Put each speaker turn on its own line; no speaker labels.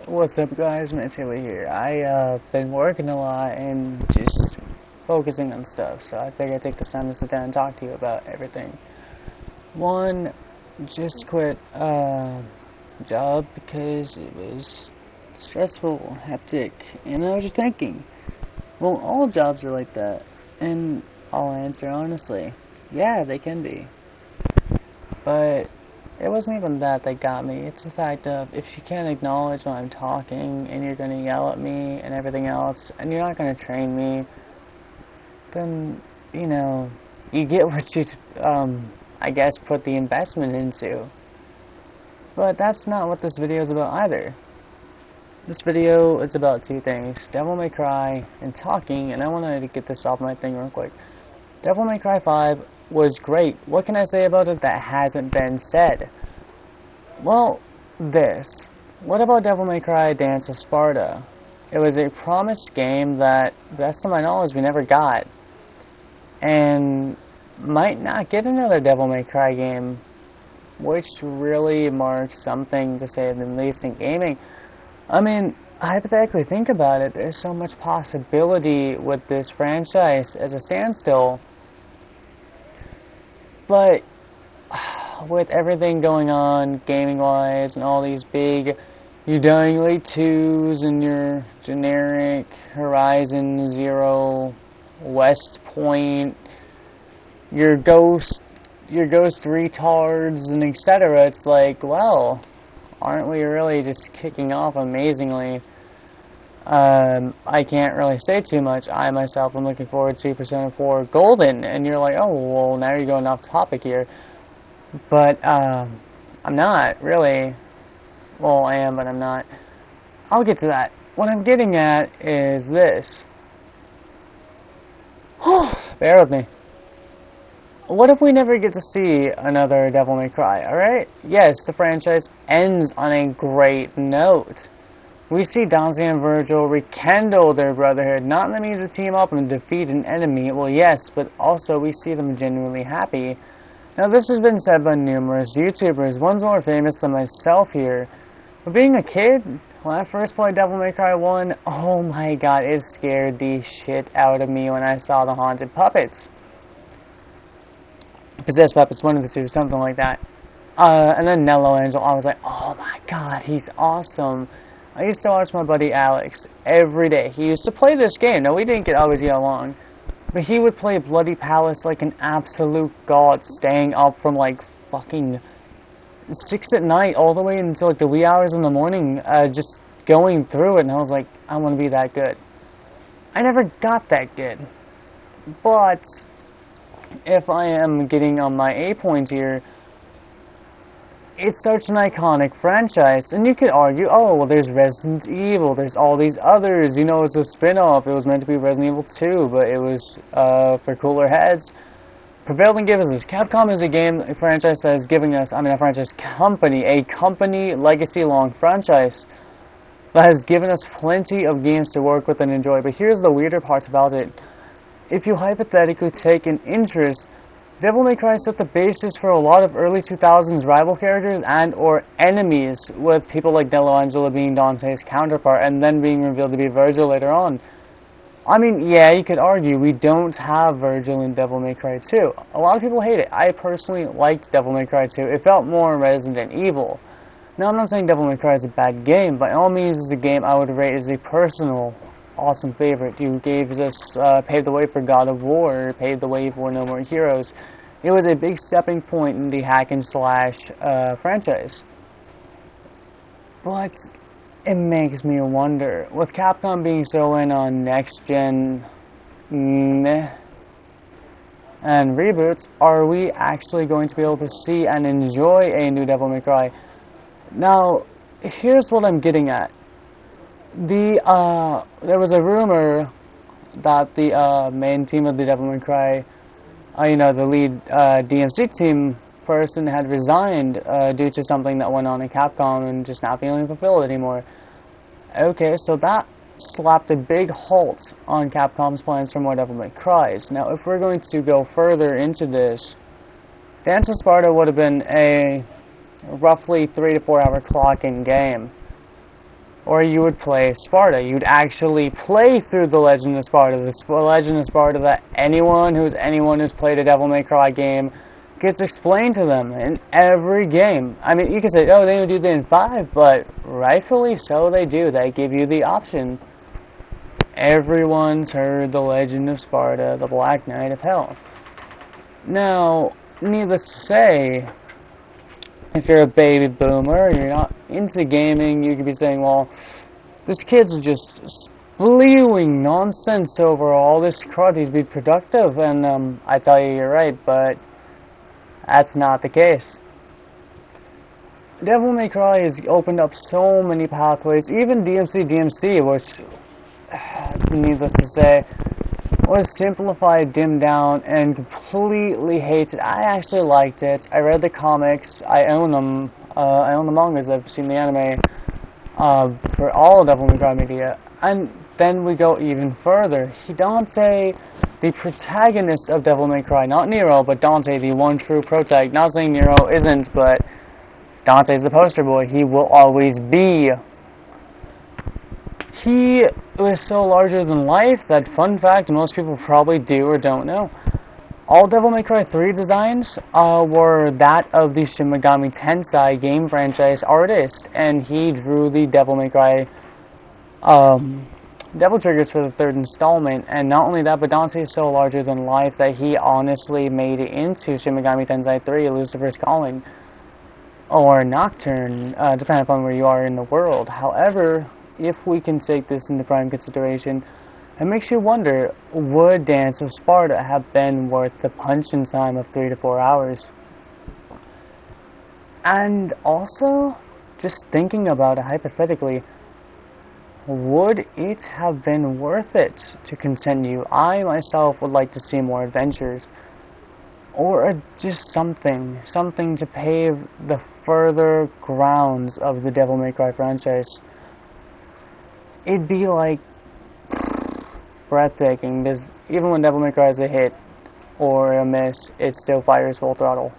What's up, guys? Matt Taylor here. Been working a lot and just focusing on stuff, so I figured I'd take this time to sit down and talk to you about everything. One, just quit job because it was stressful, hectic, and I was just thinking, well, all jobs are like that, and I'll answer honestly, yeah, they can be, but it wasn't even that got me. It's the fact of if you can't acknowledge when I'm talking and you're going to yell at me and everything else and you're not going to train me, then, you get what you, I guess, put the investment into. But that's not what this video is about either. This video is about two things, Devil May Cry and talking, and I wanted to get this off my thing real quick. Devil May Cry 5 was great. What can I say about it that hasn't been said? Well, this. What about Devil May Cry Dance of Sparta? It was a promised game that, best of my knowledge, we never got. And might not get another Devil May Cry game, which really marks something, to say the least, in gaming. I mean, hypothetically think about it, there's so much possibility with this franchise as a standstill. But with everything going on gaming-wise and all these big, your Dying Light 2s and your generic Horizon Zero, West Point, your Ghost retards, and etc., it's like, well, aren't we really just kicking off amazingly? I can't really say too much. I myself am looking forward to Persona 4 Golden, and you're like, oh, well, now you're going off topic here. But, I'm not, really. Well, I am, but I'm not. I'll get to that. What I'm getting at is this. Bear with me. What if we never get to see another Devil May Cry, alright? Yes, the franchise ends on a great note. We see Dante and Virgil rekindle their brotherhood, not in the means to team up and defeat an enemy, well yes, but also we see them genuinely happy. Now this has been said by numerous YouTubers, one's more famous than myself here. But being a kid, when I first played Devil May Cry 1, oh my god, it scared the shit out of me when I saw the haunted puppets. Possessed puppets, one of the two, something like that. And then Nello Angel, I was like, oh my god, he's awesome. I used to watch my buddy Alex every day. He used to play this game. Now, we didn't always get along. But he would play Bloody Palace like an absolute god, staying up from like fucking 6 at night all the way until like the wee hours in the morning, just going through it. And I was like, I want to be that good. I never got that good. But if I am getting on my A point here, it's such an iconic franchise, and you could argue, oh, well, there's Resident Evil, there's all these others, it's a spin-off, it was meant to be Resident Evil 2, but it was, for cooler heads. Prevailing gives us, Capcom is a franchise that is giving us, a company legacy-long franchise that has given us plenty of games to work with and enjoy, but here's the weirder part about it. If you hypothetically take an interest, Devil May Cry set the basis for a lot of early 2000s rival characters and or enemies, with people like Nello Angelo being Dante's counterpart and then being revealed to be Virgil later on. I mean, yeah, you could argue we don't have Virgil in Devil May Cry 2. A lot of people hate it. I personally liked Devil May Cry 2. It felt more Resident Evil. Now, I'm not saying Devil May Cry is a bad game. By all means, it's a game I would rate as a personal awesome favorite. You gave us, paved the way for God of War, paved the way for No More Heroes. It was a big stepping point in the hack and slash franchise. But it makes me wonder, with Capcom being so in on next gen and reboots, are we actually going to be able to see and enjoy a new Devil May Cry? Now, here's what I'm getting at. There was a rumor that the main team of the Devil May Cry, the lead DMC team person had resigned due to something that went on in Capcom and just not feeling fulfilled anymore. Okay, so that slapped a big halt on Capcom's plans for more Devil May Crys. Now, if we're going to go further into this, Dance of Sparta would have been a roughly 3 to 4 hour clock in game. or you would play Sparta. You'd actually play through the Legend of Sparta, the Legend of Sparta that anyone who's played a Devil May Cry game gets explained to them in every game. I mean, you can say, oh, they don't do that in 5, but rightfully so they do. They give you the option. Everyone's heard the Legend of Sparta, the Black Knight of Hell. Now, needless to say, if you're a baby boomer and you're not into gaming, you could be saying, well, this kid's just spewing nonsense over all this crud, he'd be productive, and I tell you, you're right, but that's not the case. Devil May Cry has opened up so many pathways, even DMC, which, needless to say, was simplified, dimmed down, and completely hated. I actually liked it. I read the comics. I own them. I own the mangas. I've seen the anime for all of Devil May Cry media. And then we go even further. Dante, the protagonist of Devil May Cry, not Nero, but Dante, the one true protagonist. Not saying Nero isn't, but Dante's the poster boy. He will always be. He was so larger than life that, fun fact, most people probably do or don't know. All Devil May Cry 3 designs were that of the Shin Megami Tensei game franchise artist, and he drew the Devil May Cry Devil Triggers for the 3rd installment. And not only that, but Dante is so larger than life that he honestly made it into Shin Megami Tensei 3, Lucifer's Calling, or Nocturne, depending upon where you are in the world. However, if we can take this into prime consideration, it makes you wonder, would Dance of Sparta have been worth the punch-in time of 3 to 4 hours? And also, just thinking about it hypothetically, would it have been worth it to continue? I myself would like to see more adventures, or just something to pave the further grounds of the Devil May Cry franchise. It'd be like breathtaking, because even when Devil May Cry is a hit or a miss, it still fires full throttle.